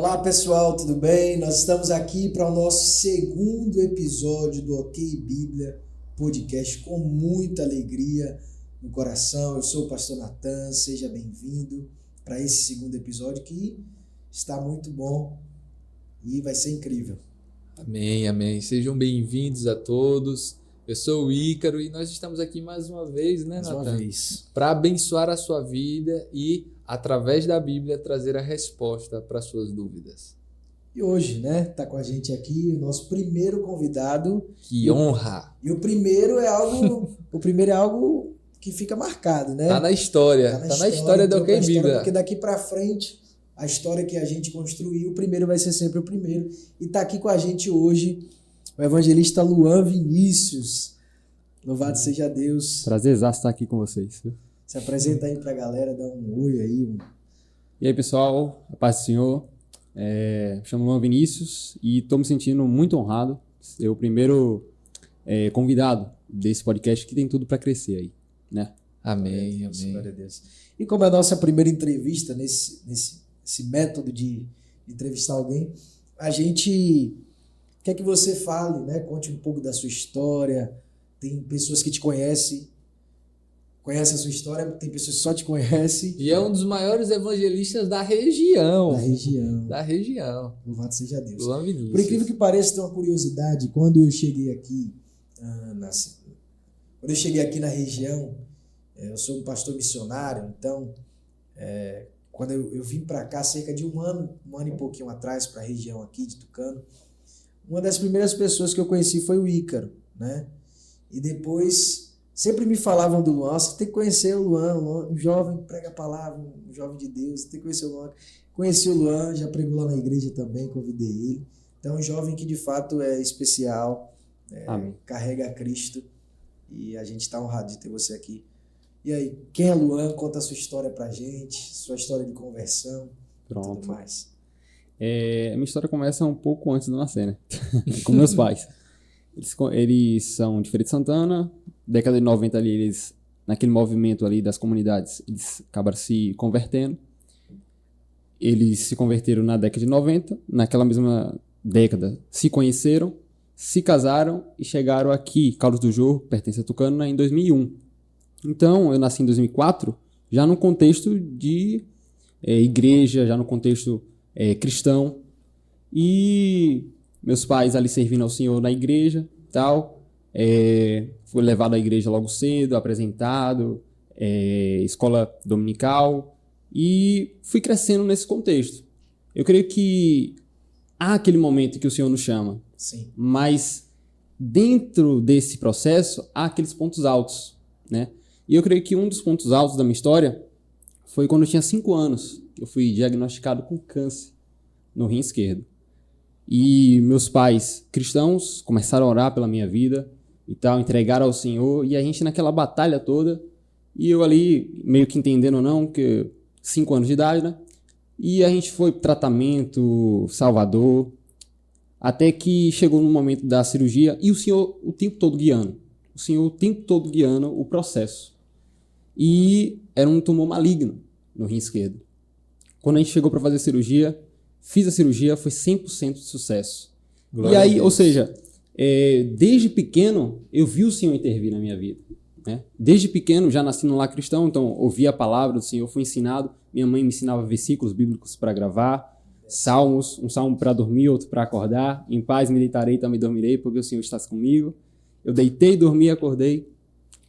Olá pessoal, tudo bem? Nós estamos aqui para o nosso segundo episódio do OK Bíblia Podcast com muita alegria no coração. Eu sou o pastor Natan, seja bem-vindo para esse segundo episódio que está muito bom e vai ser incrível. Amém, amém. Sejam bem-vindos a todos. Eu sou o Ícaro e nós estamos aqui mais uma vez, né, Natan? Para abençoar a sua vida e, através da Bíblia, trazer a resposta para as suas dúvidas. E hoje, né, tá com a gente aqui o nosso primeiro convidado. Que honra! E o primeiro é algo que fica marcado, né? Tá na história da OK Bíblia. Porque daqui para frente, a história que a gente construiu, o primeiro vai ser sempre o primeiro. E tá aqui com a gente hoje o evangelista Luan Vinícius. Louvado seja Deus. Prazerzaço estar aqui com vocês. Se apresenta aí pra galera, dá um oi aí. E aí, pessoal, a paz do Senhor. Me chamo Luan Vinícius e estou me sentindo muito honrado ser o primeiro convidado desse podcast que tem tudo para crescer aí, né? Amém, amém. Glória a Deus. E como é a nossa primeira entrevista nesse método de entrevistar alguém, a gente quer que você fale, né? Conte um pouco da sua história. Tem pessoas que te conhecem a sua história, tem pessoas que só te conhecem. E é um dos maiores evangelistas da região. Da região. Louvado seja Deus. Luan Vinícius. Por incrível que pareça, tem uma curiosidade. Quando eu cheguei aqui na região, eu sou um pastor missionário, então quando eu vim para cá cerca de um ano e pouquinho atrás, para a região aqui de Tucano, uma das primeiras pessoas que eu conheci foi o Ícaro, né? E depois sempre me falavam do Luan, você tem que conhecer o Luan, um jovem que prega a palavra, um jovem de Deus, você tem que conhecer o Luan. Conheci o Luan, já pregou lá na igreja também, convidei ele. Então é um jovem que de fato é especial, carrega a Cristo, e a gente está honrado de ter você aqui. E aí, quem é Luan? Conta a sua história pra gente, sua história de conversão, tudo mais. A minha história começa um pouco antes de eu nascer, né? Com meus pais. Eles são de Feira de Santana, década de 90 ali, eles, naquele movimento ali das comunidades, eles acabaram se convertendo. Eles se converteram na década de 90, naquela mesma década se conheceram, se casaram e chegaram aqui, Caldas do Jorro, pertence a Tucano, em 2001. Então, eu nasci em 2004, já no contexto de igreja, já no contexto cristão, e meus pais ali servindo ao Senhor na igreja e tal. Fui levado à igreja logo cedo, apresentado, escola dominical, e fui crescendo nesse contexto. Eu creio que há aquele momento que o Senhor nos chama. Sim. Mas dentro desse processo há aqueles pontos altos, né? E eu creio que um dos pontos altos da minha história foi quando eu tinha 5 anos. Eu fui diagnosticado com câncer no rim esquerdo. E meus pais cristãos começaram a orar pela minha vida e tal, entregaram ao Senhor, e a gente naquela batalha toda, e eu ali meio que entendendo ou não, que 5 anos de idade, né? E a gente foi pro tratamento, Salvador, até que chegou no momento da cirurgia, e o Senhor o tempo todo guiando. O Senhor o tempo todo guiando o processo. E era um tumor maligno no rim esquerdo. Quando a gente chegou para fazer a cirurgia, fiz a cirurgia, foi 100% de sucesso. Glória a Deus. Ou seja, desde pequeno eu vi o Senhor intervir na minha vida, né? Desde pequeno, já nasci num lar cristão, então ouvi a palavra do Senhor, fui ensinado. Minha mãe me ensinava versículos bíblicos para gravar, salmos, um salmo para dormir, outro para acordar. Em paz me deitarei, também dormirei, porque o Senhor está comigo. Eu deitei, dormi e acordei,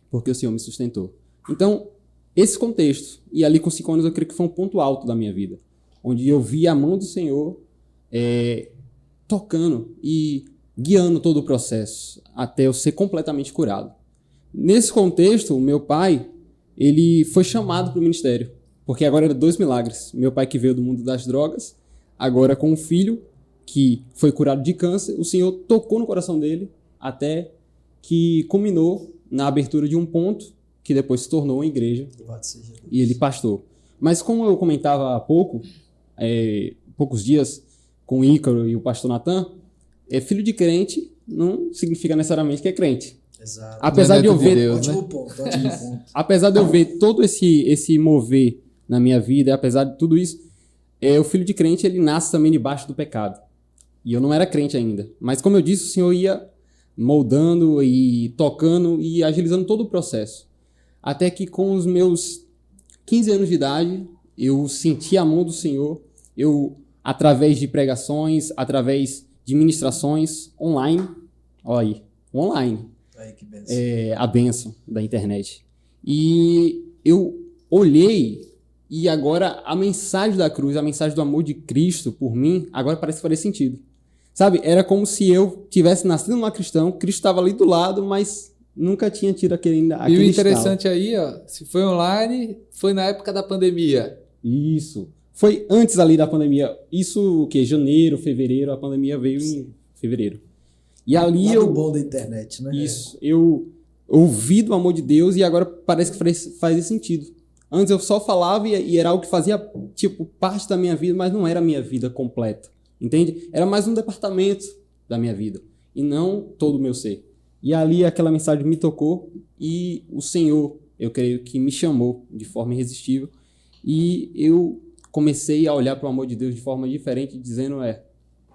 porque o Senhor me sustentou. Então, esse contexto, e ali com 5 anos eu creio que foi um ponto alto da minha vida, onde eu vi a mão do Senhor tocando e guiando todo o processo, até eu ser completamente curado. Nesse contexto, o meu pai, ele foi chamado para o ministério, porque agora eram 2 milagres. Meu pai que veio do mundo das drogas, agora com um filho que foi curado de câncer, o Senhor tocou no coração dele, até que culminou na abertura de um ponto, que depois se tornou uma igreja, e ele pastor. Mas como eu comentava há poucos dias com o Ícaro e o pastor Natan, filho de crente não significa necessariamente que é crente. Exato. Apesar de eu ver, ótimo ponto. apesar de eu ver todo esse mover na minha vida, apesar de tudo isso, o filho de crente, ele nasce também debaixo do pecado. E eu não era crente ainda. Mas como eu disse, o Senhor ia moldando e tocando e agilizando todo o processo. Até que com os meus 15 anos de idade, eu senti a mão do Senhor. Eu, através de pregações, através de ministrações online, olha aí, online. Aí, que bênção. A bênção da internet. E eu olhei e agora a mensagem da cruz, a mensagem do amor de Cristo por mim, agora parece fazer sentido. Sabe, era como se eu tivesse nascido numa cristã, Cristo estava ali do lado, mas nunca tinha tido aquele E o interessante aí, ó, se foi online, foi na época da pandemia. Isso. Foi antes ali da pandemia. Isso o quê? Janeiro, fevereiro, a pandemia veio em fevereiro. E ali o bom da internet, né? Isso. Eu ouvi do amor de Deus e agora parece que faz sentido. Antes eu só falava e era algo que fazia, tipo, parte da minha vida, mas não era a minha vida completa. Entende? Era mais um departamento da minha vida e não todo o meu ser. E ali aquela mensagem me tocou e o Senhor, eu creio que me chamou de forma irresistível e eu comecei a olhar para o amor de Deus de forma diferente, dizendo,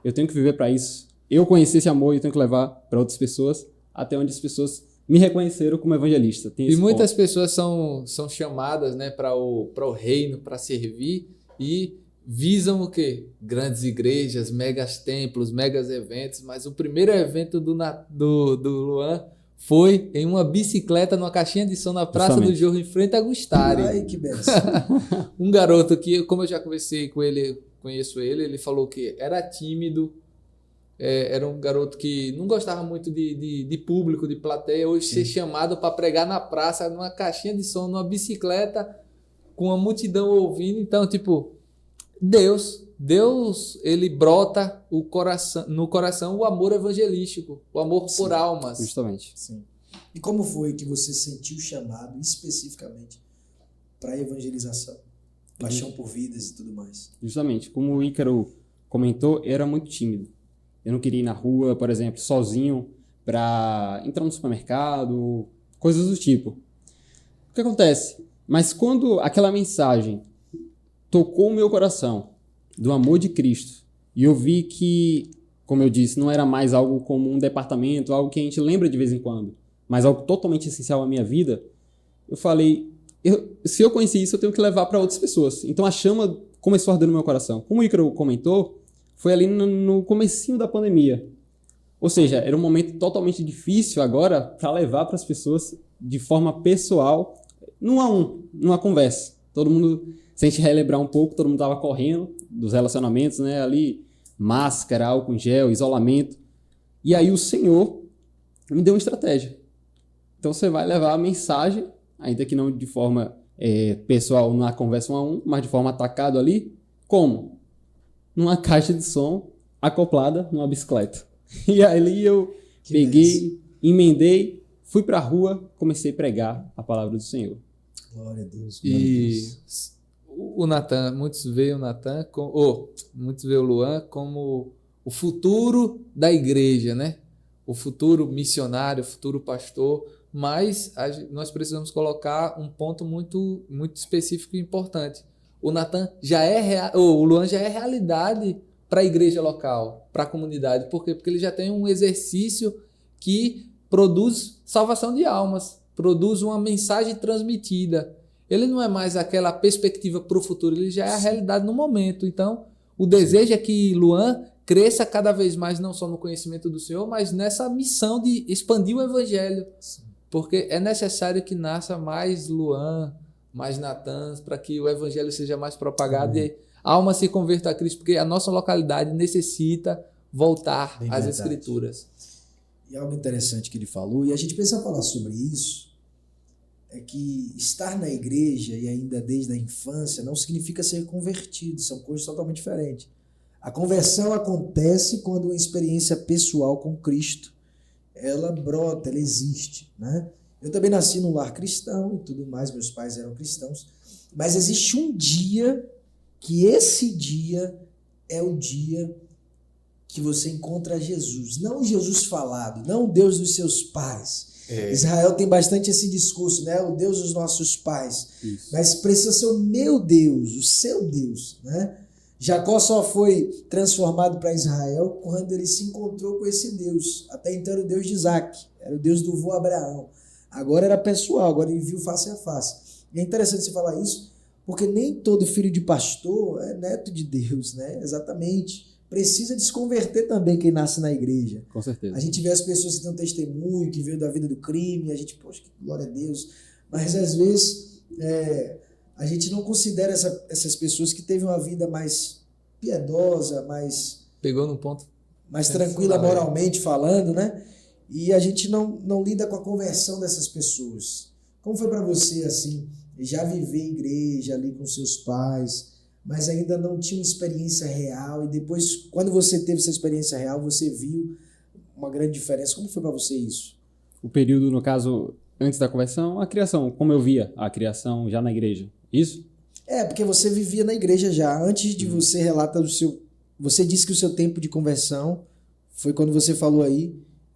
eu tenho que viver para isso. Eu conheci esse amor e eu tenho que levar para outras pessoas, até onde as pessoas me reconheceram como evangelista. E muitas pessoas são chamadas, né, para o reino, para servir e visam o quê? Grandes igrejas, megas templos, megas eventos, mas o primeiro evento do Luan foi em uma bicicleta numa caixinha de som na Praça do Jorro, em frente a Gustari. Ai, que benção. Um garoto que, como eu já conversei com ele, conheço ele, ele falou que era tímido, era um garoto que não gostava muito de público, de plateia. Hoje ser chamado para pregar na praça, numa caixinha de som, numa bicicleta, com uma multidão ouvindo. Então, tipo, Deus, ele brota no coração o amor evangelístico, o amor por almas. Justamente. Sim. E como foi que você sentiu chamado especificamente para a evangelização? Paixão por vidas e tudo mais. Justamente. Como o Ícaro comentou, eu era muito tímido. Eu não queria ir na rua, por exemplo, sozinho para entrar no supermercado, coisas do tipo. O que acontece? Mas quando aquela mensagem tocou o meu coração do amor de Cristo e eu vi que, como eu disse, não era mais algo como um departamento, algo que a gente lembra de vez em quando, mas algo totalmente essencial à minha vida, eu falei, se eu conheci isso, eu tenho que levar para outras pessoas. Então a chama começou a arder no meu coração. Como o Ícaro comentou, foi ali no comecinho da pandemia. Ou seja, era um momento totalmente difícil agora para levar para as pessoas de forma pessoal, numa conversa. Todo mundo, se a gente relembrar um pouco, todo mundo estava correndo dos relacionamentos, né? Ali, máscara, álcool em gel, isolamento. E aí o Senhor me deu uma estratégia. Então você vai levar a mensagem, ainda que não de forma pessoal, na conversa 1 a 1, mas de forma atacada ali. Como? Numa caixa de som acoplada numa bicicleta. E aí eu peguei, emendei, fui pra rua, comecei a pregar a palavra do Senhor. Glória a Deus. E o Natan, muitos veem o Luan como o futuro da igreja, né? O futuro missionário, o futuro pastor, mas nós precisamos colocar um ponto muito, muito específico e importante. O Luan já é realidade para a igreja local, para a comunidade. Por quê? Porque ele já tem um exercício que produz salvação de almas, produz uma mensagem transmitida. Ele não é mais aquela perspectiva para o futuro, ele já é a realidade no momento. Então, o desejo é que Luan cresça cada vez mais, não só no conhecimento do Senhor, mas nessa missão de expandir o evangelho. Porque é necessário que nasça mais Luan, mais Natan, para que o evangelho seja mais propagado e a alma se converta a Cristo, porque a nossa localidade necessita voltar às Escrituras. E algo interessante que ele falou, e a gente precisa falar sobre isso, é que estar na igreja e ainda desde a infância não significa ser convertido, são coisas totalmente diferentes. A conversão acontece quando uma experiência pessoal com Cristo, ela brota, ela existe, né? Eu também nasci num lar cristão e tudo mais, meus pais eram cristãos, mas existe um dia que esse dia é o dia que você encontra Jesus, não Jesus falado, não o Deus dos seus pais. Israel tem bastante esse discurso, né? O Deus dos nossos pais. Isso. Mas precisa ser o meu Deus, o seu Deus, né? Jacó só foi transformado para Israel quando ele se encontrou com esse Deus. Até então era o Deus de Isaac, era o Deus do vô Abraão. Agora era pessoal, agora ele viu face a face. E é interessante você falar isso, porque nem todo filho de pastor é neto de Deus, né? Exatamente. Precisa de se converter também quem nasce na igreja. Com certeza. A gente vê as pessoas que têm um testemunho, que veio da vida do crime, a gente, poxa, que glória a Deus. Mas às vezes a gente não considera essas pessoas que teve uma vida mais piedosa, mais... Pegou no ponto. Mais tranquila moralmente falando, né? E a gente não lida com a conversão dessas pessoas. Como foi para você, assim, já viver em igreja ali com seus pais, mas ainda não tinha uma experiência real, e depois, quando você teve essa experiência real, você viu uma grande diferença. Como foi para você isso? O período, no caso, antes da conversão, a criação, como eu via a criação já na igreja. Isso? Porque você vivia na igreja já. Antes de você relatar o seu... Você disse que o seu tempo de conversão foi quando você falou aí,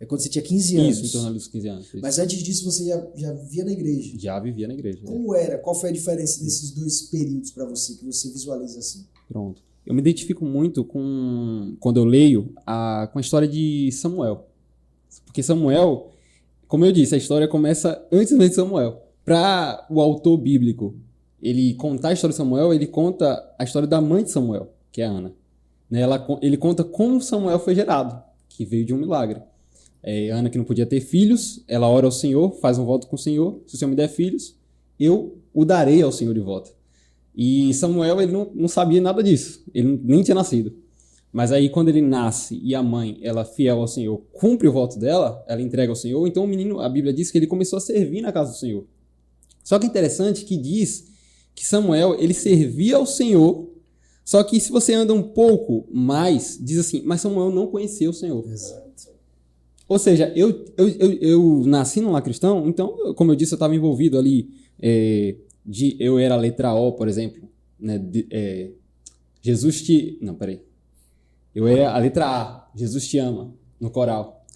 quando você tinha 15 anos. Isso, em torno dos 15 anos. Isso. Mas antes disso você já vivia na igreja? Já vivia na igreja. Como era? Qual foi a diferença desses dois períodos para você, que você visualiza assim? Pronto. Eu me identifico muito quando eu leio com a história de Samuel. Porque Samuel, como eu disse, a história começa antes mesmo de Samuel. Para o autor bíblico, ele contar a história de Samuel, ele conta a história da mãe de Samuel, que é Ana. Ele conta como Samuel foi gerado, que veio de um milagre. Ana, que não podia ter filhos, ela ora ao Senhor, faz um voto com o Senhor: se o Senhor me der filhos, eu o darei ao Senhor de volta. E Samuel, ele não sabia nada disso, ele nem tinha nascido. Mas aí, quando ele nasce e a mãe, ela fiel ao Senhor, cumpre o voto dela, ela entrega ao Senhor, então o menino, a Bíblia diz que ele começou a servir na casa do Senhor. Só que é interessante que diz que Samuel, ele servia ao Senhor, só que se você anda um pouco mais, diz assim, mas Samuel não conhecia o Senhor. Exato. Ou seja, eu nasci num lar cristão, então, como eu disse, eu estava envolvido ali, eu era a letra O, por exemplo, né, Jesus te... Não, peraí. Eu era a letra A, Jesus te ama, no coral.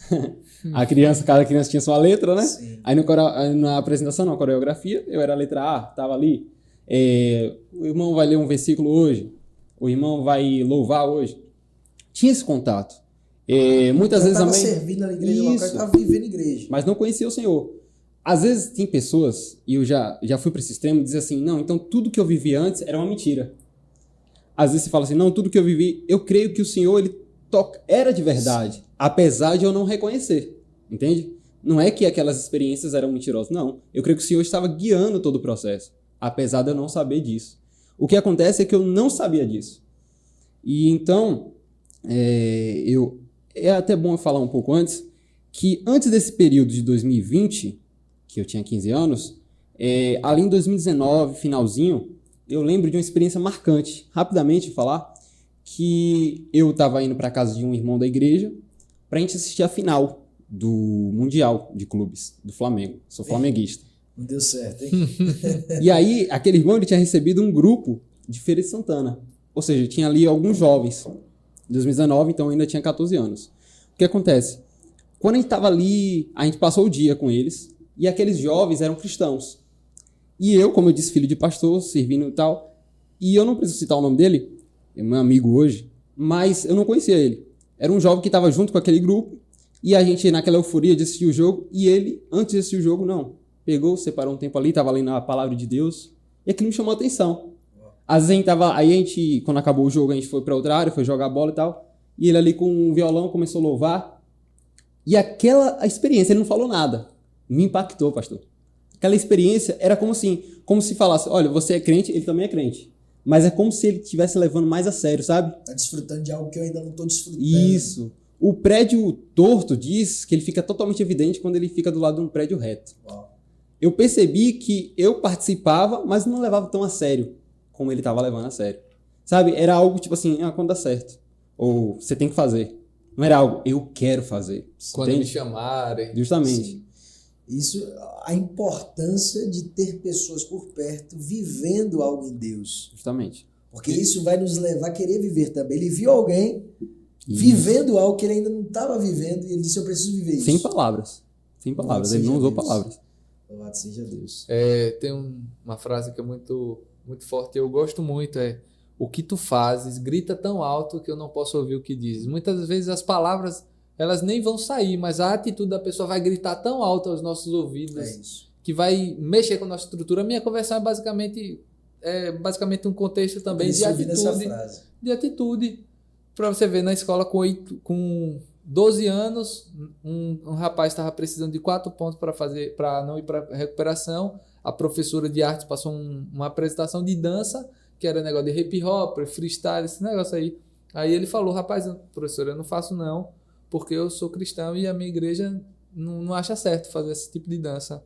Cada criança tinha sua letra, né? Sim. Aí no coral, na apresentação, na coreografia, eu era a letra A, estava ali. O irmão vai ler um versículo hoje, o irmão vai louvar hoje. Tinha esse contato. Muitas vezes também... estava servindo na igreja local, estava vivendo na igreja. Mas não conhecia o Senhor. Às vezes tem pessoas, e eu já fui para esse extremo, dizer assim, não, então tudo que eu vivi antes era uma mentira. Às vezes você fala assim, não, tudo que eu vivi, eu creio que o Senhor, ele era de verdade, apesar de eu não reconhecer, entende? Não é que aquelas experiências eram mentirosas, não. Eu creio que o Senhor estava guiando todo o processo, apesar de eu não saber disso. O que acontece é que eu não sabia disso. E então, é até bom eu falar um pouco antes, que antes desse período de 2020, que eu tinha 15 anos, ali em 2019, finalzinho, eu lembro de uma experiência marcante. Rapidamente falar que eu estava indo para casa de um irmão da igreja para a gente assistir a final do Mundial de Clubes do Flamengo. Sou flamenguista. Não deu certo, hein? E aí, aquele irmão, ele tinha recebido um grupo de Feira de Santana. Ou seja, tinha ali alguns jovens. Em 2019, então eu ainda tinha 14 anos. O que acontece? Quando a gente estava ali, a gente passou o dia com eles, e aqueles jovens eram cristãos. E eu, como eu disse, filho de pastor, servindo e tal, e eu não preciso citar o nome dele, é meu amigo hoje, mas eu não conhecia ele. Era um jovem que estava junto com aquele grupo, e a gente, naquela euforia de assistir o jogo, e ele, antes de assistir o jogo, não. Pegou, separou um tempo ali, estava lendo a palavra de Deus, e aquilo me chamou a atenção. Às vezes a gente, quando acabou o jogo, a gente foi para outra área, foi jogar bola e tal, e ele ali com um violão começou a louvar, e a experiência, ele não falou nada. Me impactou, pastor. Aquela experiência era como se falasse, olha, você é crente, ele também é crente. Mas é como se ele estivesse levando mais a sério, sabe? Tá desfrutando de algo que eu ainda não tô desfrutando. Isso. O prédio torto diz que ele fica totalmente evidente quando ele fica do lado de um prédio reto. Uau. Eu percebi que eu participava, mas não levava tão a sério como ele estava levando a sério. Sabe? Era algo tipo assim, quando dá certo. Ou você tem que fazer. Não era algo, eu quero fazer. Quando entende? me chamarem. Justamente. Sim. Isso, a importância de ter pessoas por perto vivendo algo em Deus. Justamente. Porque isso vai nos levar a querer viver também. Ele viu alguém vivendo algo que ele ainda não estava vivendo e ele disse, eu preciso viver isso. Sem palavras. Sem palavras. Ele não usou palavras. Louvado seja Deus. Tem uma frase que é muito, muito forte e eu gosto muito, o que tu fazes grita tão alto que eu não posso ouvir o que dizes. Muitas vezes as palavras, elas nem vão sair, mas a atitude da pessoa vai gritar tão alto aos nossos ouvidos que vai mexer com a nossa estrutura. A minha conversão é basicamente um contexto também de atitude. Para você ver, na escola com 12 anos, um rapaz estava precisando de 4 pontos para não ir para recuperação. A professora de artes passou uma apresentação de dança, que era negócio de hip hop, freestyle, esse negócio aí. Aí ele falou: rapaz, professora, eu não faço não, porque eu sou cristão e a minha igreja não acha certo fazer esse tipo de dança.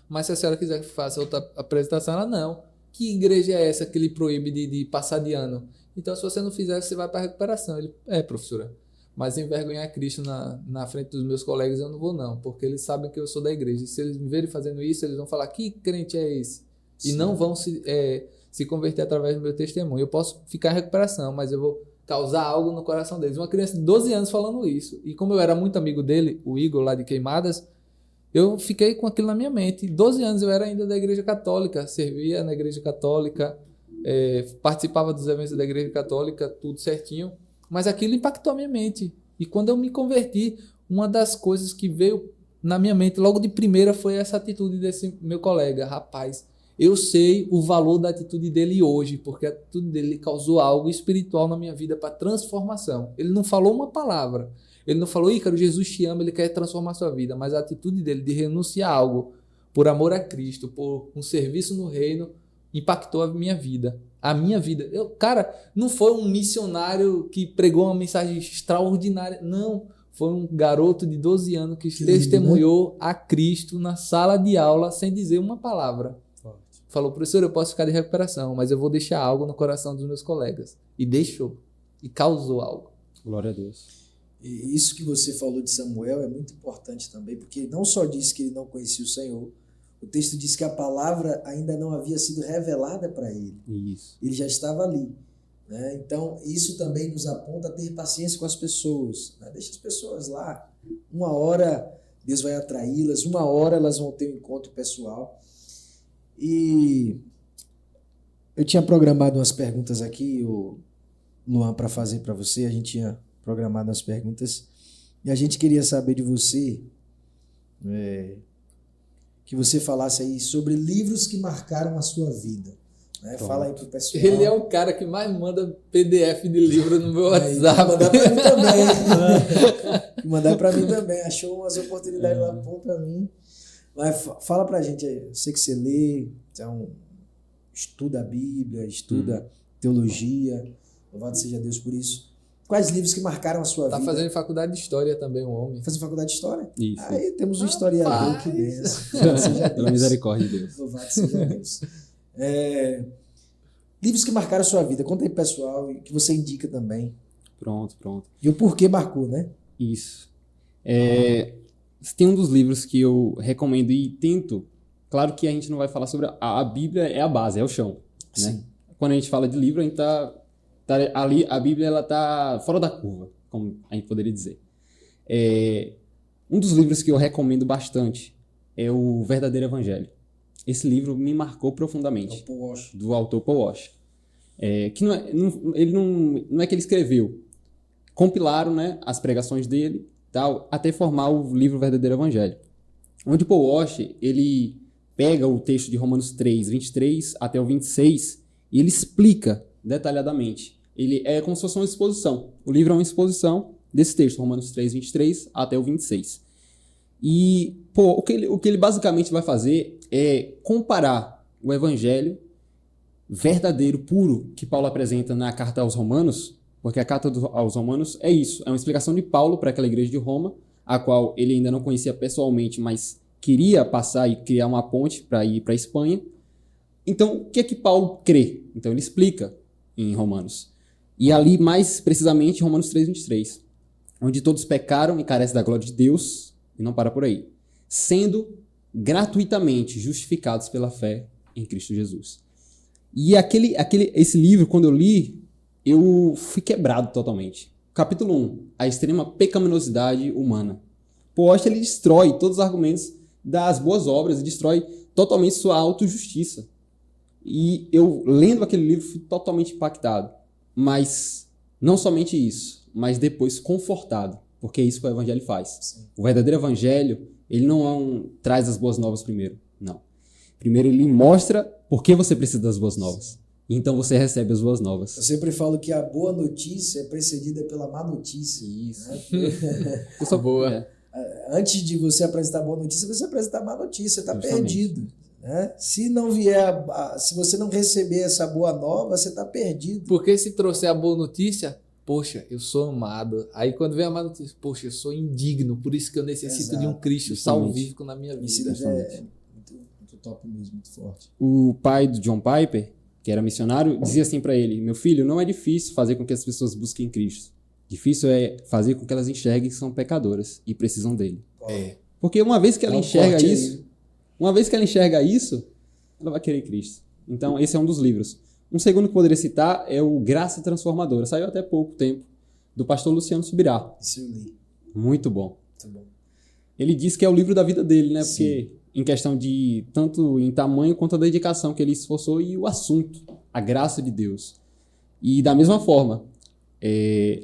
Mas se a senhora quiser que faça outra apresentação, ela não. Que igreja é essa que lhe proíbe de passar de ano? Então, se você não fizer, você vai para a recuperação. Ele: professora, mas envergonhar Cristo na frente dos meus colegas eu não vou não, porque eles sabem que eu sou da igreja. E se eles me verem fazendo isso, eles vão falar: que crente é esse? Sim. E não vão se converter através do meu testemunho. Eu posso ficar em recuperação, mas eu vou causar algo no coração deles. Uma criança de 12 anos falando isso. E como eu era muito amigo dele, o Igor lá de Queimadas, eu fiquei com aquilo na minha mente. 12 anos eu era ainda da igreja católica, servia na igreja católica, participava dos eventos da igreja católica, tudo certinho. Mas aquilo impactou a minha mente. E quando eu me converti, uma das coisas que veio na minha mente logo de primeira foi essa atitude desse meu colega. Rapaz, eu sei o valor da atitude dele hoje, porque a atitude dele causou algo espiritual na minha vida para transformação. Ele não falou uma palavra. Ele não falou: Ícaro, Jesus te ama, ele quer transformar a sua vida. Mas a atitude dele de renunciar a algo por amor a Cristo, por um serviço no reino, impactou a minha vida. A minha vida. Cara, não foi um missionário que pregou uma mensagem extraordinária. Não. Foi um garoto de 12 anos que testemunhou a Cristo na sala de aula sem dizer uma palavra. Falou: professor, eu posso ficar de recuperação, mas eu vou deixar algo no coração dos meus colegas. E deixou. E causou algo. Glória a Deus. E isso que você falou de Samuel é muito importante também, porque não só diz que ele não conhecia o Senhor, o texto diz que a palavra ainda não havia sido revelada para ele. Isso. Ele já estava ali. Né? Então, isso também nos aponta a ter paciência com as pessoas. Né? Deixa as pessoas lá. Uma hora Deus vai atraí-las, uma hora elas vão ter um encontro pessoal. E eu tinha programado umas perguntas aqui, Luan, para fazer para você. A gente tinha programado umas perguntas e a gente queria saber de você que você falasse aí sobre livros que marcaram a sua vida. Né? Fala aí pro pessoal. Ele é o cara que mais manda PDF de livro no meu WhatsApp. Mandar para mim também. Mandar para mim também. Achou umas oportunidades lá bom para mim. Mas fala pra gente aí. Eu sei que você lê, então, estuda a Bíblia, estuda teologia. Louvado seja Deus por isso. Quais livros que marcaram a sua vida? Tá fazendo faculdade de História também, um homem. Fazendo faculdade de História? Isso. Aí temos um historiador que benção. Pela misericórdia de Deus. Louvado seja Deus. Livros que marcaram a sua vida. Conta aí, pessoal, e que você indica também. Pronto. E o porquê marcou, né? Isso. Tem um dos livros que eu recomendo e tento. Claro que a gente não vai falar sobre a Bíblia, é a base, é o chão. Né? Quando a gente fala de livro, a gente tá ali, a Bíblia ela tá fora da curva, como a gente poderia dizer. Um dos livros que eu recomendo bastante é o Verdadeiro Evangelho. Esse livro me marcou profundamente. Do autor Paul Washer. Que ele não é que ele escreveu. Compilaram, né, as pregações dele tal, até formar o livro Verdadeiro Evangelho. Onde Paul Washer, ele pega o texto de Romanos 3, 23 até o 26 e ele explica detalhadamente. Ele é como se fosse uma exposição. O livro é uma exposição desse texto, Romanos 3, 23 até o 26. E o que ele basicamente vai fazer é comparar o evangelho verdadeiro, puro, que Paulo apresenta na carta aos Romanos, porque a carta aos Romanos é isso, é uma explicação de Paulo para aquela igreja de Roma, a qual ele ainda não conhecia pessoalmente, mas queria passar e criar uma ponte para ir para a Espanha. Então, o que é que Paulo crê? Então, ele explica em Romanos. E ali, mais precisamente, Romanos 3, 23, onde todos pecaram e carecem da glória de Deus, e não para por aí, sendo gratuitamente justificados pela fé em Cristo Jesus. E esse livro, quando eu li, eu fui quebrado totalmente. Capítulo 1, a extrema pecaminosidade humana. Paul Washer, ele destrói todos os argumentos das boas obras e destrói totalmente sua autojustiça. E eu, lendo aquele livro, fui totalmente impactado. Mas não somente isso, mas depois confortado. Porque é isso que o evangelho faz. Sim. O verdadeiro evangelho, ele não traz as boas novas primeiro. Não. Primeiro ele mostra por que você precisa das boas novas. E então você recebe as boas novas. Eu sempre falo que a boa notícia é precedida pela má notícia. Isso. Né? Isso boa. Antes de você apresentar a boa notícia, você apresenta a má notícia. Você está Justamente. perdido. Né? Se não vier, se você não receber essa boa nova, você está perdido. Porque se trouxer a boa notícia, poxa, eu sou amado. Aí quando vem a má notícia, poxa, eu sou indigno, por isso que eu necessito de um Cristo Justamente. salvífico na minha Esse vida. livro é muito top mesmo, muito forte. O pai do John Piper, que era missionário, dizia assim para ele: meu filho, não é difícil fazer com que as pessoas busquem Cristo. Difícil é fazer com que elas enxerguem que são pecadoras e precisam dele. É. Porque uma vez que ela Dá um enxerga corte aí. isso, ela vai querer Cristo. Então, esse é um dos livros. Um segundo que eu poderia citar é o Graça Transformadora. Saiu até pouco tempo, do pastor Luciano Subirá. Isso eu li. Muito bom. Muito bom. Ele diz que é o livro da vida dele, né? Sim. Porque em questão de tanto em tamanho quanto a dedicação que ele esforçou e o assunto, a graça de Deus. E da mesma forma,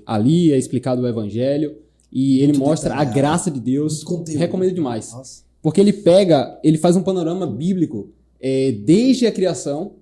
ali é explicado o evangelho e ele Muito mostra a detalhado. graça de Deus. Muito conteúdo. Recomendo demais. Nossa. Porque ele faz um panorama bíblico desde a criação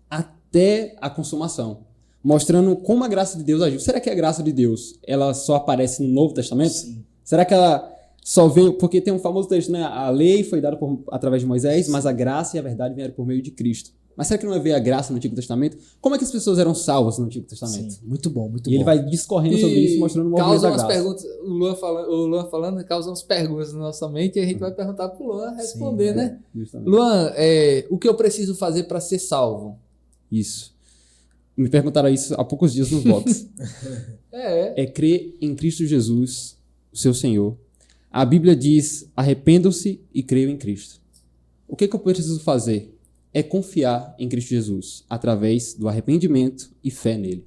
até a consumação, mostrando como a graça de Deus agiu. Será que a graça de Deus ela só aparece no Novo Testamento? Sim. Será que ela só veio... Porque tem um famoso texto, né? A lei foi dada através de Moisés, mas a graça e a verdade vieram por meio de Cristo. Mas será que não vai ver a graça no Antigo Testamento? Como é que as pessoas eram salvas no Antigo Testamento? Sim. Muito bom, muito E bom. ele vai discorrendo sobre isso, mostrando o movimento causa da umas graça. perguntas. O Luan falando causa umas perguntas na nossa mente e a gente vai perguntar pro Luan responder, Sim, né? Justamente. Luan, o que eu preciso fazer para ser salvo? Isso. Me perguntaram isso há poucos dias nos box. É crer em Cristo Jesus, o seu Senhor. A Bíblia diz: arrependam-se e creiam em Cristo. O que eu preciso fazer? É confiar em Cristo Jesus, através do arrependimento e fé nele.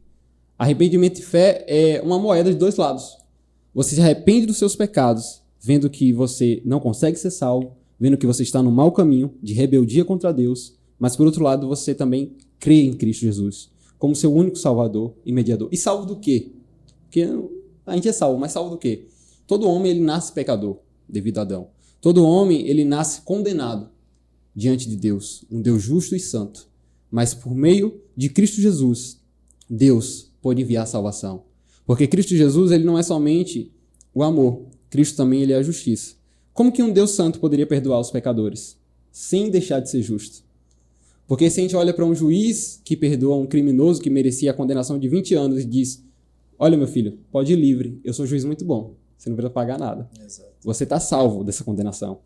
Arrependimento e fé é uma moeda de dois lados. Você se arrepende dos seus pecados, vendo que você não consegue ser salvo, vendo que você está no mau caminho de rebeldia contra Deus, mas por outro lado você também crê em Cristo Jesus como seu único salvador e mediador. E salvo do quê? Porque a gente é salvo, mas salvo do quê? Todo homem ele nasce pecador, devido a Adão. Todo homem ele nasce condenado diante de Deus, um Deus justo e santo. Mas por meio de Cristo Jesus, Deus pode enviar salvação. Porque Cristo Jesus ele não é somente o amor, Cristo também ele é a justiça. Como que um Deus santo poderia perdoar os pecadores sem deixar de ser justo? Porque se a gente olha para um juiz que perdoa um criminoso que merecia a condenação de 20 anos e diz: olha meu filho, pode ir livre, eu sou um juiz muito bom, você não precisa pagar nada. Exato. Você está salvo dessa condenação.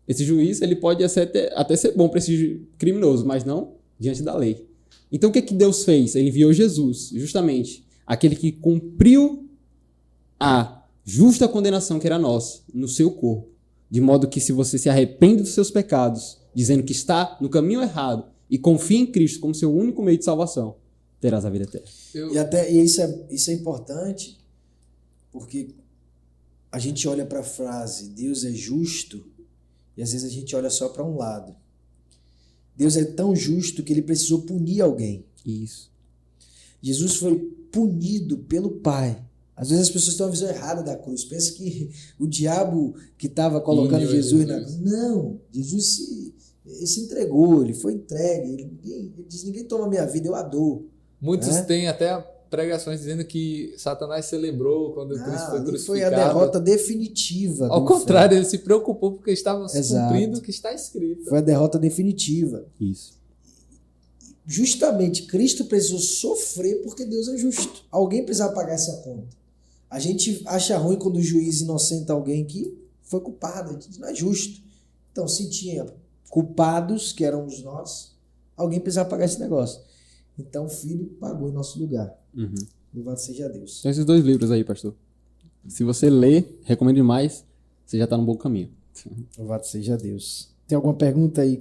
Esse juiz ele pode até ser bom para esse criminoso, mas não diante da lei. Então o que Deus fez? Ele enviou Jesus, justamente, aquele que cumpriu a justa condenação que era nossa, no seu corpo. De modo que se você se arrepende dos seus pecados, dizendo que está no caminho errado, e confia em Cristo como seu único meio de salvação, terás a vida eterna. E isso é importante, porque a gente olha para a frase Deus é justo e às vezes a gente olha só para um lado. Deus é tão justo que ele precisou punir alguém. Isso. Jesus foi punido pelo Pai. Às vezes as pessoas têm uma visão errada da cruz. Pensa que o diabo que estava colocando Jesus na cruz. Não, Jesus se entregou, ele foi entregue. Ele diz: ninguém toma minha vida, eu a dou. Muitos têm até pregações dizendo que Satanás celebrou quando Cristo foi crucificado. Foi a derrota definitiva. Ao contrário, ele se preocupou porque estava cumprindo o que está escrito. Foi a derrota definitiva. Isso. Justamente, Cristo precisou sofrer porque Deus é justo. Alguém precisava pagar essa conta. A gente acha ruim quando o juiz inocenta alguém que foi culpado. A gente diz: não é justo. Então, se tinha culpados, que éramos nós, alguém precisava pagar esse negócio. Então, o Filho pagou em nosso lugar. Uhum. Louvado seja Deus. Então esses dois livros aí, pastor. Se você ler, recomendo demais, você já está no bom caminho. Louvado seja Deus. Tem alguma pergunta aí?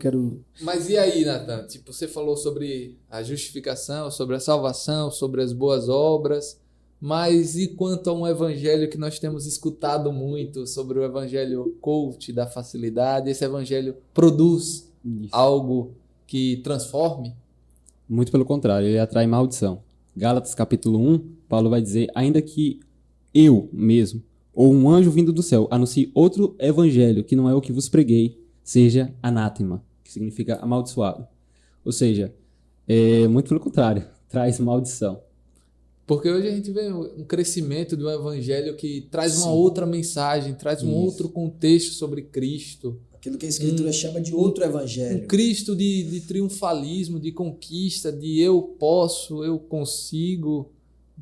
Mas e aí, Nathan? Tipo, você falou sobre a justificação, sobre a salvação, sobre as boas obras, mas e quanto a um evangelho que nós temos escutado muito, sobre o evangelho coach da facilidade? Esse evangelho produz algo que transforme? Muito pelo contrário, ele atrai maldição. Gálatas capítulo 1, Paulo vai dizer, ainda que eu mesmo, ou um anjo vindo do céu, anuncie outro evangelho, que não é o que vos preguei, seja anátema, que significa amaldiçoado. Ou seja, muito pelo contrário, traz maldição. Porque hoje a gente vê um crescimento do evangelho que traz uma outra mensagem, traz um outro contexto sobre Cristo. Aquilo que a Escritura chama de outro evangelho. Um Cristo de triunfalismo, de conquista, de eu posso, eu consigo,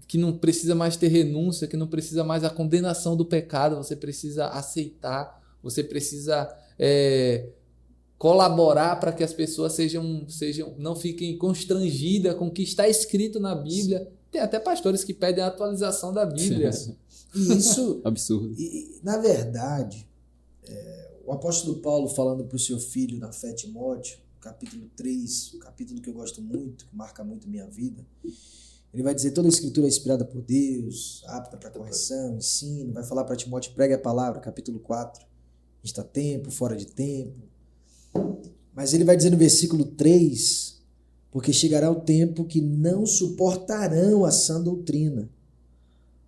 que não precisa mais ter renúncia, que não precisa mais a condenação do pecado, você precisa aceitar, você precisa colaborar para que as pessoas não fiquem constrangidas com o que está escrito na Bíblia. Tem até pastores que pedem a atualização da Bíblia. E isso... absurdo. E, na verdade, o apóstolo Paulo falando para o seu filho na fé, Timóteo, capítulo 3, um capítulo que eu gosto muito, que marca muito minha vida, ele vai dizer toda a Escritura é inspirada por Deus, apta para correção, ensino, vai falar para Timóteo, pregue a palavra, capítulo 4, está tempo, fora de tempo. Mas ele vai dizer no versículo 3, porque chegará o tempo que não suportarão a sã doutrina.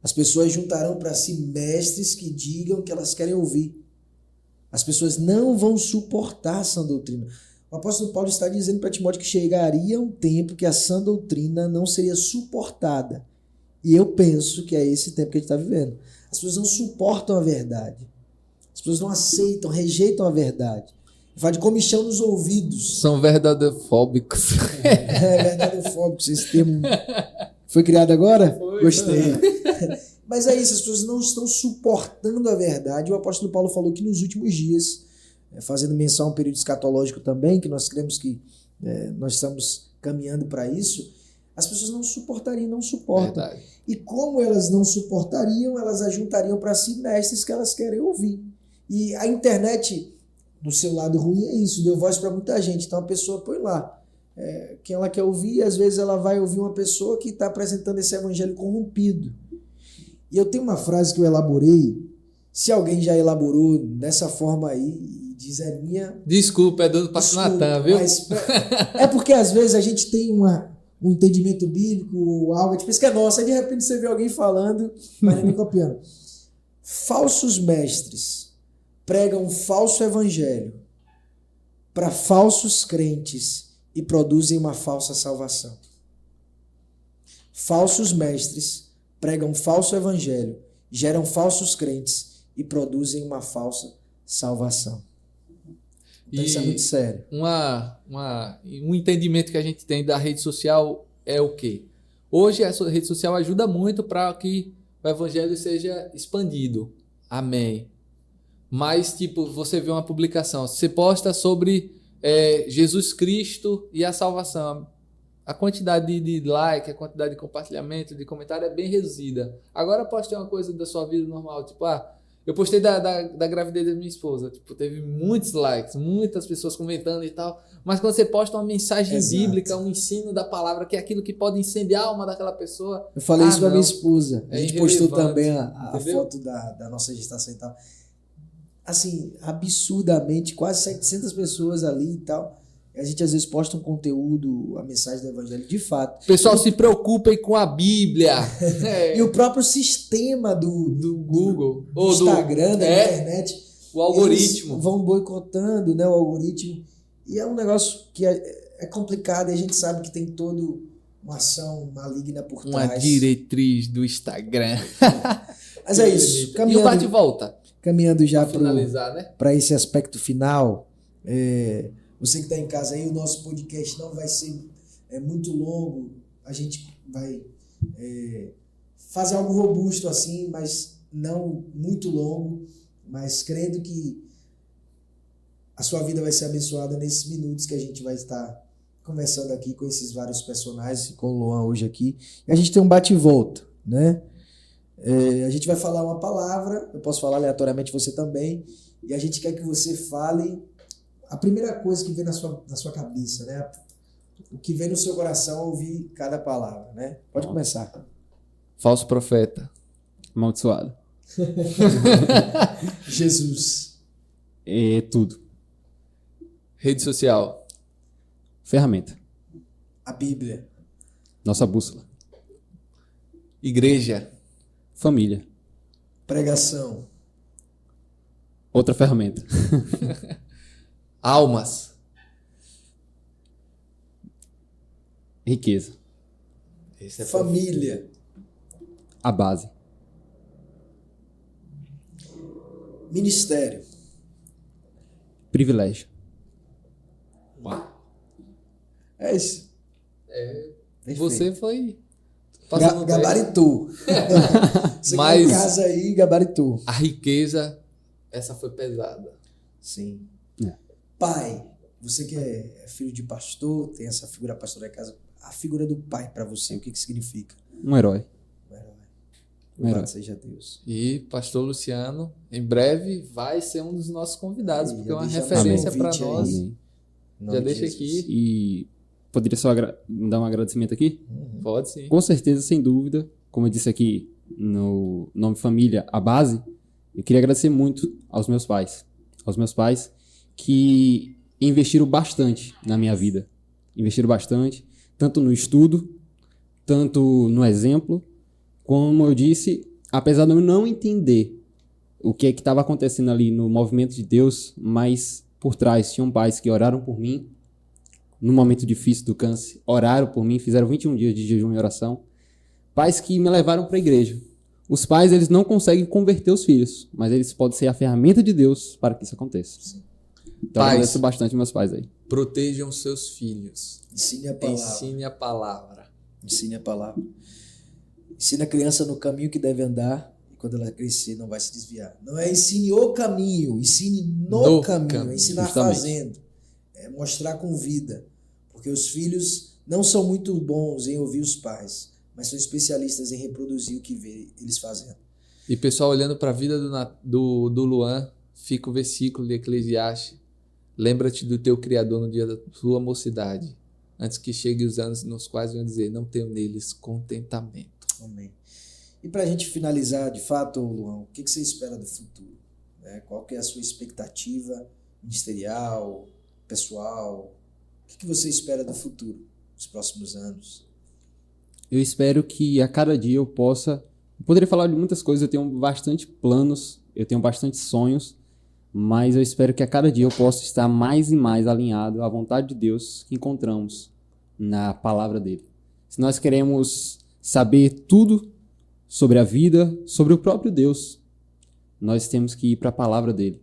As pessoas juntarão para si mestres que digam o que elas querem ouvir. As pessoas não vão suportar a sã doutrina. O apóstolo Paulo está dizendo para Timóteo que chegaria um tempo que a sã doutrina não seria suportada. E eu penso que é esse tempo que a gente está vivendo. As pessoas não suportam a verdade. As pessoas não aceitam, rejeitam a verdade. Fala de comichão nos ouvidos. São verdadofóbicos. Verdadofóbicos, esse termo foi criado agora? Foi, gostei. Mas é isso, as pessoas não estão suportando a verdade. O apóstolo Paulo falou que nos últimos dias, fazendo menção a um período escatológico também, que nós cremos que nós estamos caminhando para isso, as pessoas não suportariam, não suportam. Verdade. E como elas não suportariam, elas ajuntariam para si mestres que elas querem ouvir. E a internet, do seu lado ruim, é isso, deu voz para muita gente. Então a pessoa põe lá quem ela quer ouvir, e às vezes ela vai ouvir uma pessoa que está apresentando esse evangelho corrompido. E eu tenho uma frase que eu elaborei, se alguém já elaborou dessa forma aí, diz a minha... Desculpa, é do pastor Natan, viu? Mas é porque às vezes a gente tem um entendimento bíblico, algo, a gente pensa que é nosso, aí de repente você vê alguém falando, mas nem copiando. Falsos mestres pregam um falso evangelho para falsos crentes e produzem uma falsa salvação. Falsos mestres pregam um falso evangelho, geram falsos crentes e produzem uma falsa salvação. Então isso é muito sério. Um entendimento que a gente tem da rede social é o quê? Hoje a rede social ajuda muito para que o evangelho seja expandido. Amém. Mas, tipo, você vê uma publicação, você posta sobre Jesus Cristo e a salvação. A quantidade de like, a quantidade de compartilhamento, de comentário é bem reduzida. Agora poste uma coisa da sua vida normal, tipo, eu postei da gravidez da minha esposa, tipo, teve muitos likes, muitas pessoas comentando e tal, mas quando você posta uma mensagem bíblica, um ensino da palavra, que é aquilo que pode incendiar a alma daquela pessoa... Eu falei isso com a minha esposa, a gente postou também a entendeu? Foto da nossa gestação e tal. Assim, absurdamente, quase 700 pessoas ali e tal. A gente às vezes posta um conteúdo, a mensagem do evangelho, de fato. Pessoal, se preocupem com a Bíblia. E o próprio sistema do Google, do Instagram, da internet, o algoritmo. Vão boicotando, né, o algoritmo. E é um negócio que é complicado e a gente sabe que tem toda uma ação maligna por trás. Uma diretriz do Instagram. Mas é isso. E o bate-volta? Caminhando já para para esse aspecto final, você que está em casa aí, o nosso podcast não vai ser muito longo, a gente vai fazer algo robusto assim, mas não muito longo, mas crendo que a sua vida vai ser abençoada nesses minutos que a gente vai estar conversando aqui com esses vários personagens, com o Luan hoje aqui, e a gente tem um bate e volta, né? A gente vai falar uma palavra, eu posso falar aleatoriamente, você também, e a gente quer que você fale a primeira coisa que vem na sua cabeça, né? O que vem no seu coração ao ouvir cada palavra, né? Pode começar. Falso profeta. Amaldiçoado. Jesus. Tudo. Rede social. Ferramenta. A Bíblia. Nossa bússola. Igreja. Família. Pregação. Outra ferramenta. Almas. Riqueza. Esse é Família. A base. Ministério. Privilégio. Uau. É isso. Perfeito. Você foi Gabaritou. Você Mas em casa aí, gabaritou. a riqueza, essa foi pesada. Sim. É. Pai. Você que é filho de pastor, tem essa figura pastoral em casa. A figura do pai para você, o que significa? Um herói. Louvado seja Deus. E pastor Luciano, em breve, vai ser um dos nossos convidados, porque é uma deixamos referência um para convite aí. nós. Amém. Em nome Já de deixa Jesus. aqui. E poderia só dar um agradecimento aqui? Pode sim. Com certeza, sem dúvida, como eu disse aqui no nome família, a base, eu queria agradecer muito aos meus pais. Aos meus pais que investiram bastante na minha vida. Investiram bastante, tanto no estudo, tanto no exemplo, como eu disse, apesar de eu não entender o que é que estava acontecendo ali no movimento de Deus, mas por trás tinham pais que oraram por mim, no momento difícil do câncer, oraram por mim, fizeram 21 dias de jejum e oração. Pais que me levaram para a igreja. Os pais, eles não conseguem converter os filhos, mas eles podem ser a ferramenta de Deus para que isso aconteça. Sim. Então, eu agradeço bastante meus pais aí. Protejam seus filhos. Ensine a palavra. Ensine a palavra. Ensine a palavra. Ensine a criança no caminho que deve andar e quando ela crescer não vai se desviar. Não é ensine o caminho, ensine no caminho. É ensinar justamente. fazendo. É mostrar com vida. Porque os filhos não são muito bons em ouvir os pais, mas são especialistas em reproduzir o que vê eles fazendo. E pessoal, olhando para a vida do Luan, fica o versículo de Eclesiastes. Lembra-te do teu Criador no dia da tua mocidade, antes que cheguem os anos nos quais vão dizer, não tenho neles contentamento. Amém. E para a gente finalizar, de fato, Luan, o que você espera do futuro? Qual que é a sua expectativa ministerial, pessoal? O que você espera do futuro, nos próximos anos? Eu espero que a cada dia eu poderia falar de muitas coisas, eu tenho bastante planos, eu tenho bastante sonhos, mas eu espero que a cada dia eu possa estar mais e mais alinhado à vontade de Deus que encontramos na palavra dele. Se nós queremos saber tudo sobre a vida, sobre o próprio Deus, nós temos que ir para a palavra dele.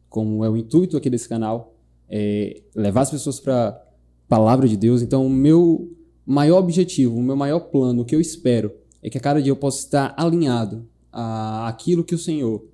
Como é o intuito aqui desse canal, é levar as pessoas para a palavra de Deus. Então, o meu maior objetivo, o meu maior plano, o que eu espero, é que a cada dia eu possa estar alinhado àquilo que o Senhor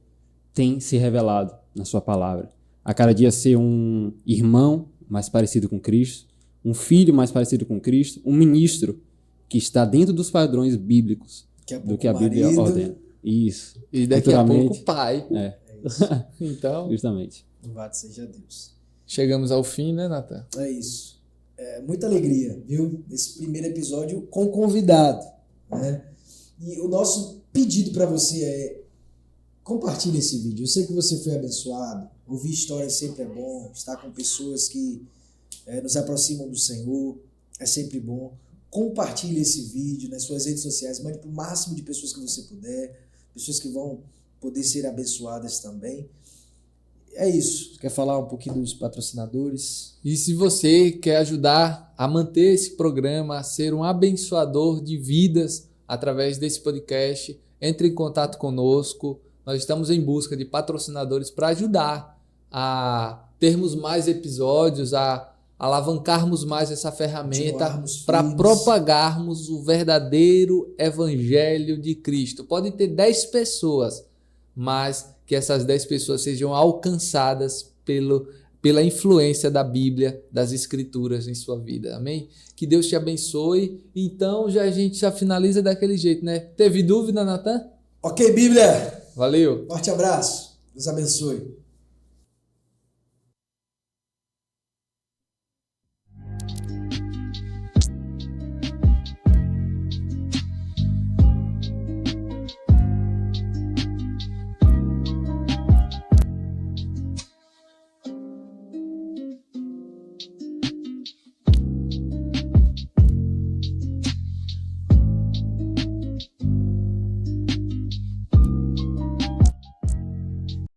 tem se revelado na sua palavra. A cada dia ser um irmão mais parecido com Cristo, um filho mais parecido com Cristo, um ministro que está dentro dos padrões bíblicos do que a Bíblia ordena. Isso. E daqui a pouco pai. É isso. Então, justamente. Louvado seja Deus. Chegamos ao fim, né, Nathan? É isso. Muita alegria, viu? Esse primeiro episódio com convidado, né? E o nosso pedido para você é compartilhe esse vídeo. Eu sei que você foi abençoado. Ouvir histórias sempre é bom. Estar com pessoas que nos aproximam do Senhor é sempre bom. Compartilhe esse vídeo nas suas redes sociais. Mande para o máximo de pessoas que você puder. Pessoas que vão poder ser abençoadas também. É isso. Quer falar um pouquinho dos patrocinadores? E se você quer ajudar a manter esse programa, a ser um abençoador de vidas através desse podcast, entre em contato conosco. Nós estamos em busca de patrocinadores para ajudar a termos mais episódios, a alavancarmos mais essa ferramenta para propagarmos o verdadeiro evangelho de Cristo. Pode ter 10 pessoas, mas que essas 10 pessoas sejam alcançadas pela influência da Bíblia, das Escrituras em sua vida. Amém? Que Deus te abençoe. Então, a gente já finaliza daquele jeito, né? Teve dúvida, Nathan? Ok, Bíblia. Valeu. Forte abraço. Deus abençoe.